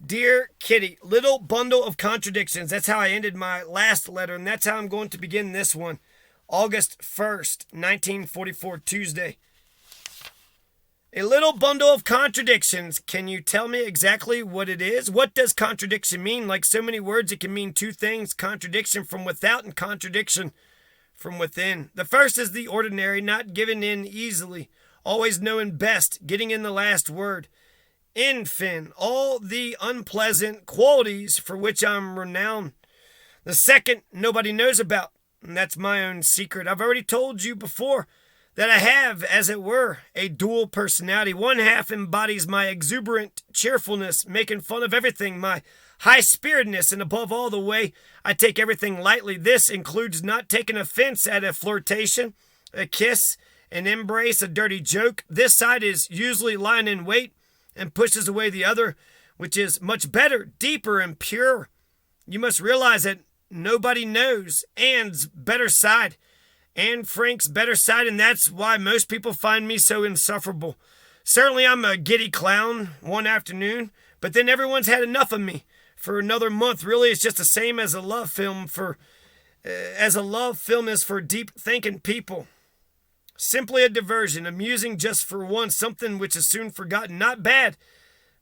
Dear Kitty, little bundle of contradictions. That's how I ended my last letter, and that's how I'm going to begin this one. August 1st, 1944, Tuesday. A little bundle of contradictions. Can you tell me exactly what it is? What does contradiction mean? Like so many words, it can mean two things: contradiction from without and contradiction from within. The first is the ordinary, not giving in easily, always knowing best, getting in the last word. Infin, all the unpleasant qualities for which I'm renowned. The second, nobody knows about, and that's my own secret. I've already told you before that I have, as it were, a dual personality. One half embodies my exuberant cheerfulness, making fun of everything, my high-spiritedness, and above all, the way I take everything lightly. This includes not taking offense at a flirtation, a kiss, an embrace, a dirty joke. This side is usually lying in wait and pushes away the other, which is much better, deeper, and purer. You must realize that nobody knows Anne's better side, Anne Frank's better side, and that's why most people find me so insufferable. Certainly I'm a giddy clown one afternoon, but then everyone's had enough of me for another month. Really, it's just the same as a love film is for deep-thinking people. Simply a diversion, amusing just for once, something which is soon forgotten. Not bad,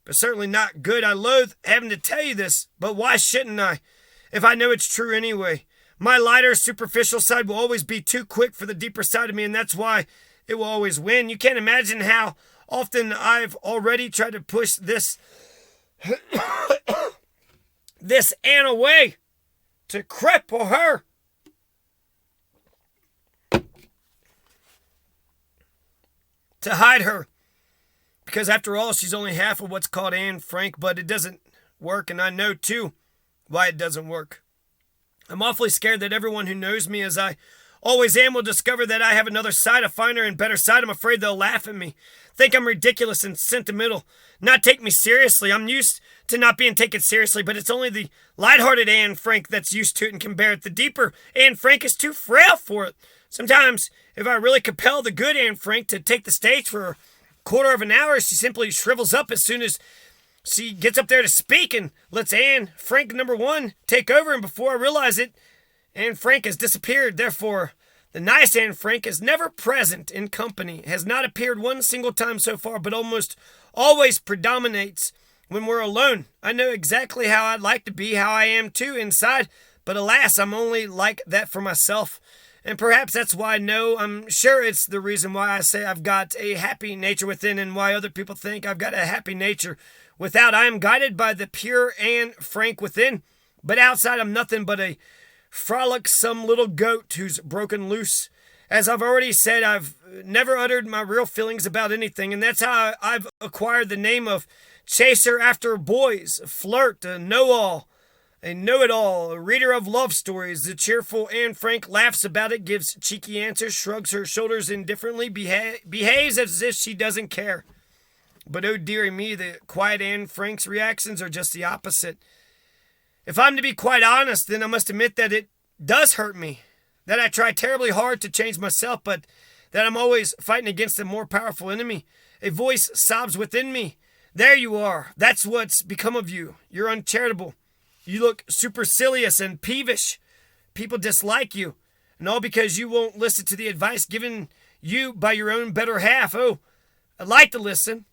but certainly not good. I loathe having to tell you this, but why shouldn't I, if I know it's true anyway? My lighter, superficial side will always be too quick for the deeper side of me, and that's why it will always win. You can't imagine how often I've already tried to push this this Anne away, to cripple her. To hide her, because after all, she's only half of what's called Anne Frank, but it doesn't work, and I know, too, why it doesn't work. I'm awfully scared that everyone who knows me as I always am will discover that I have another side, a finer and better side. I'm afraid they'll laugh at me, think I'm ridiculous and sentimental, not take me seriously. I'm used to not being taken seriously, but it's only the lighthearted Anne Frank that's used to it and can bear it. The deeper Anne Frank is too frail for it. Sometimes, if I really compel the good Anne Frank to take the stage for a quarter of an hour, she simply shrivels up as soon as she gets up there to speak and lets Anne Frank #1 take over. And before I realize it, Anne Frank has disappeared. Therefore, the nice Anne Frank is never present in company, has not appeared one single time so far, but almost always predominates when we're alone. I know exactly how I'd like to be, how I am too inside, but alas, I'm only like that for myself. And perhaps that's why I'm sure it's the reason why I say I've got a happy nature within, and why other people think I've got a happy nature without. I am guided by the pure Anne Frank within, but outside I'm nothing but a frolicsome little goat who's broken loose. As I've already said, I've never uttered my real feelings about anything, and that's how I've acquired the name of chaser after boys, a flirt, a know-all, a know-it-all, a reader of love stories. The cheerful Anne Frank laughs about it, gives cheeky answers, shrugs her shoulders indifferently, behaves as if she doesn't care. But oh dearie me, the quiet Anne Frank's reactions are just the opposite. If I'm to be quite honest, then I must admit that it does hurt me, that I try terribly hard to change myself, but that I'm always fighting against a more powerful enemy. A voice sobs within me. There you are. That's what's become of you. You're uncharitable. You look supercilious and peevish. People dislike you, and all because you won't listen to the advice given you by your own better half. Oh, I'd like to listen,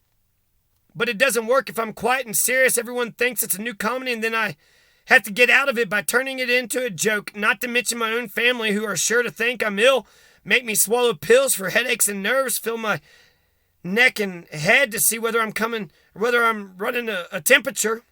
but it doesn't work. If I'm quiet and serious, everyone thinks it's a new comedy, and then I have to get out of it by turning it into a joke, not to mention my own family, who are sure to think I'm ill, make me swallow pills for headaches and nerves, fill my neck and head to see whether I'm running a temperature,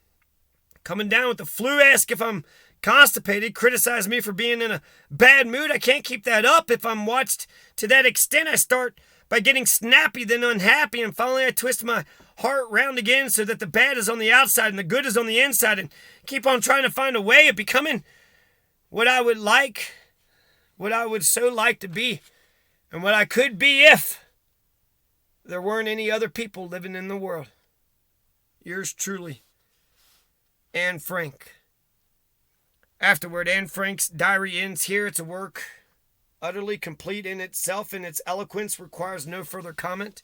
coming down with the flu, ask if I'm constipated, criticize me for being in a bad mood. I can't keep that up. If I'm watched to that extent, I start by getting snappy, then unhappy, and finally I twist my heart round again so that the bad is on the outside and the good is on the inside, and keep on trying to find a way of becoming what I would so like to be, and what I could be if there weren't any other people living in the world. Yours truly, Anne Frank. Afterward, Anne Frank's diary ends here. It's a work utterly complete in itself, and its eloquence requires no further comment.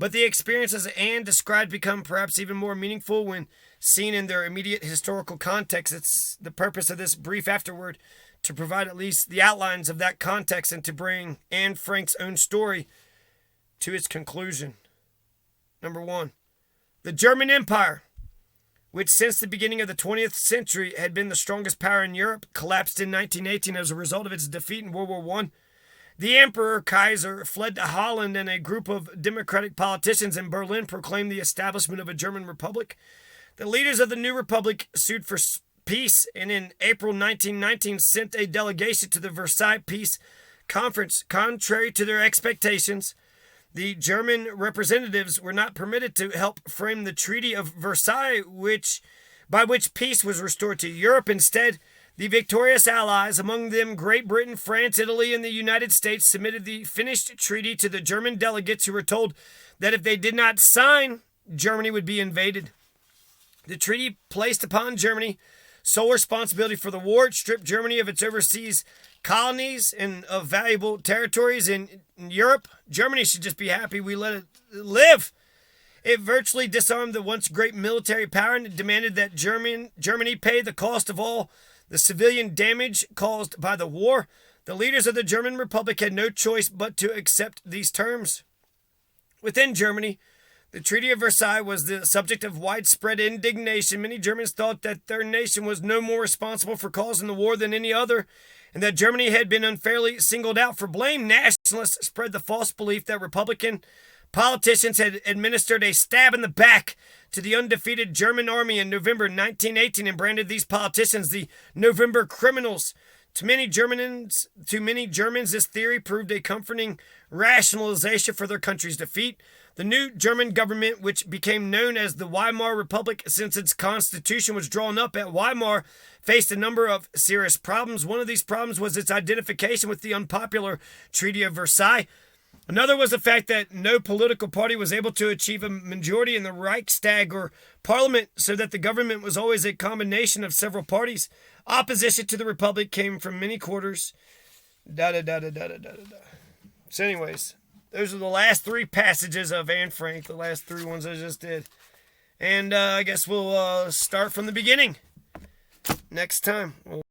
But the experiences Anne described become perhaps even more meaningful when seen in their immediate historical context. It's the purpose of this brief afterword to provide at least the outlines of that context and to bring Anne Frank's own story to its conclusion. Number 1. The German Empire, which since the beginning of the 20th century had been the strongest power in Europe, collapsed in 1918 as a result of its defeat in World War I. The Emperor Kaiser fled to Holland, and a group of democratic politicians in Berlin proclaimed the establishment of a German republic. The leaders of the new republic sued for peace, and in April 1919 sent a delegation to the Versailles Peace Conference. Contrary to their expectations, the German representatives were not permitted to help frame the Treaty of Versailles, by which peace was restored to Europe. Instead, the victorious allies, among them Great Britain, France, Italy, and the United States, submitted the finished treaty to the German delegates, who were told that if they did not sign, Germany would be invaded. The treaty placed upon Germany sole responsibility for the war. It stripped Germany of its overseas colonies and of valuable territories in Europe. Germany should just be happy we let it live. It virtually disarmed the once great military power and demanded that Germany pay the cost of all the civilian damage caused by the war. The leaders of the German Republic had no choice but to accept these terms. Within Germany, the Treaty of Versailles was the subject of widespread indignation. Many Germans thought that their nation was no more responsible for causing the war than any other, and that Germany had been unfairly singled out for blame. Nationalists spread the false belief that Republican politicians had administered a stab in the back to the undefeated German army in November 1918 and branded these politicians the November criminals. To many Germans, this theory proved a comforting rationalization for their country's defeat. The new German government, which became known as the Weimar Republic since its constitution was drawn up at Weimar, faced a number of serious problems. One of these problems was its identification with the unpopular Treaty of Versailles. Another was the fact that no political party was able to achieve a majority in the Reichstag or parliament, so that the government was always a combination of several parties. Opposition to the republic came from many quarters. So anyways, those are the last 3 passages of Anne Frank, the last 3 ones I just did. And I guess we'll start from the beginning next time.